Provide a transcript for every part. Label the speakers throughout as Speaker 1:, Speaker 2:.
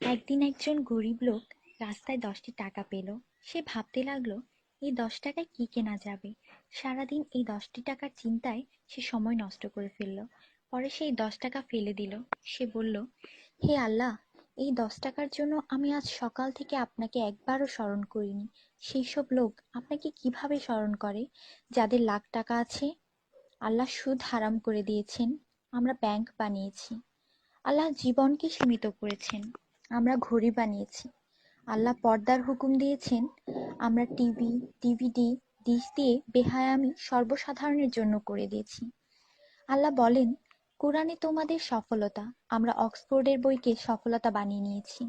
Speaker 1: একদিন একজন গরিব লোক রাস্তায় 10টি টাকা পেল। সে ভাবতে লাগলো, এই 10 টাকায় কি কেনা যাবে। সারাদিন এই 10টি টাকার চিন্তায় সে সময় নষ্ট করে ফেলল। পরে সেই 10 টাকা ফেলে দিল। সে বলল, হে আল্লাহ, এই 10 টাকার জন্য আমি আজ সকাল থেকে আপনাকে একবারও স্মরণ করিনি। সেই সব লোক আপনাকে কিভাবে স্মরণ করে যাদের লাখ টাকা আছে? আল্লাহ সুদ হারাম করে দিয়েছেন, আমরা ব্যাংক বানিয়েছি। আল্লাহ জীবনকে সীমিত করেছেন, আমরা ঘড়ি বানিয়েছি। আল্লাহ পর্দার হুকুম দিয়েছেন, আমরা টিভি, ডিভিডি, ডিশ দিয়ে বেহায়ামি সর্বসাধারণের জন্য করে দিয়েছি। আল্লাহ বলেন, কোরআনে তোমাদের সফলতা, আমরা অক্সফোর্ডের বইকে সফলতা বানিয়ে নিয়েছি।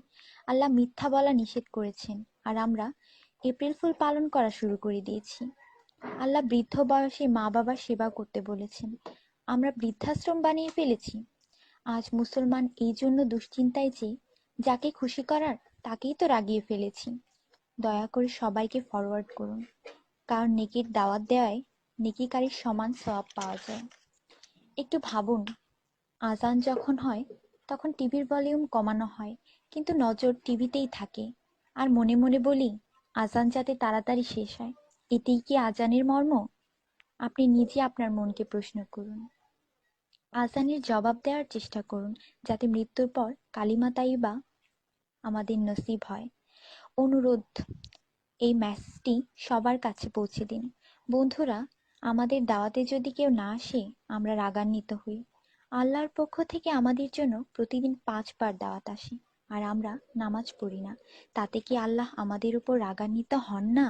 Speaker 1: আল্লাহ মিথ্যা বলা নিষেধ করেছেন, আর আমরা এপ্রিল ফুল পালন করা শুরু করে দিয়েছি। আল্লাহ বৃদ্ধ বয়সে মা বাবার সেবা করতে বলেছেন, আমরা বৃদ্ধাশ্রম বানিয়ে ফেলেছি। আজ মুসলমান এই জন্য দুশ্চিন্তায় যে যাকে খুশি করার তাকেই তো রাগিয়ে ফেলেছি। দয়া করে সবাইকে ফরওয়ার্ড করুন, কারণ নেকির দাওয়াত দেওয়ায় নেকিকারীর সমান সওয়াব পাওয়া যায়। একটু ভাবুন, আজান যখন হয় তখন টিভির ভলিউম কমানো হয়, কিন্তু নজর টিভিতেই থাকে। আর মনে মনে বলি, আজান যাতে তাড়াতাড়ি শেষ হয়। এতেই কি আজানের মর্ম? আপনি নিজে আপনার মনকে প্রশ্ন করুন। আজানের জবাব দেওয়ার চেষ্টা করুন, যাতে মৃত্যুর পর কালিমা তাইয়্যিবা আমাদের নসিব হয়। অনুরোধ, এই মেসেজটি সবার কাছে পৌঁছে দিন। বন্ধুরা, আমাদের দাওয়াতে যদি কেউ না আসে, আমরা রাগান্বিত হই। আল্লাহর পক্ষ থেকে আমাদের জন্য প্রতিদিন 5 বার দাওয়াত আসে, আর আমরা নামাজ পড়ি না। তাতে কি আল্লাহ আমাদের উপর রাগান্বিত হন না?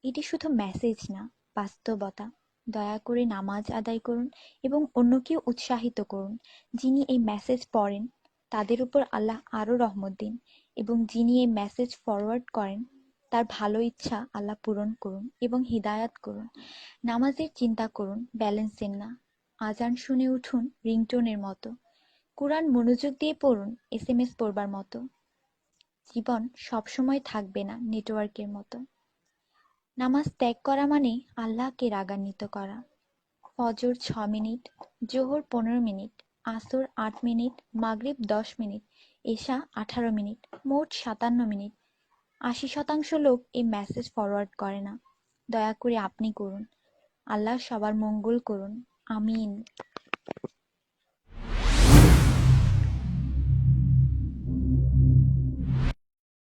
Speaker 1: এটি শুধু মেসেজ না, বাস্তবতা। দয়া করে নামাজ আদায় করুন এবং অন্যকেও উৎসাহিত করুন। যিনি এই মেসেজ পড়েন তাদের উপর আল্লাহ আরও রহমত দিন, এবং যিনি এই মেসেজ ফরওয়ার্ড করেন তার ভালো ইচ্ছা আল্লাহ পূরণ করুন এবং হিদায়াত করুন। নামাজের চিন্তা করুন, ব্যালেন্সের না। আজান শুনে উঠুন রিংটোনের মতো। কোরআন মনোযোগ দিয়ে পড়ুন, এসএমএস পড়বার মতো। জীবন সবসময় থাকবে না নেটওয়ার্কের মতো। নামাজ ত্যাগ করা মানে আল্লাহকে রাগান্বিত করা। ফজর 6 মিনিট, জোহর 15 মিনিট, আসর 8 মিনিট, মাগরিব 10 মিনিট, এশা 18 মিনিট, মোট 57 মিনিট। 80% লোক এই মেসেজ ফরওয়ার্ড করে না। দয়া করে আপনি করুন। আল্লাহ সবার মঙ্গল করুন। আমিন।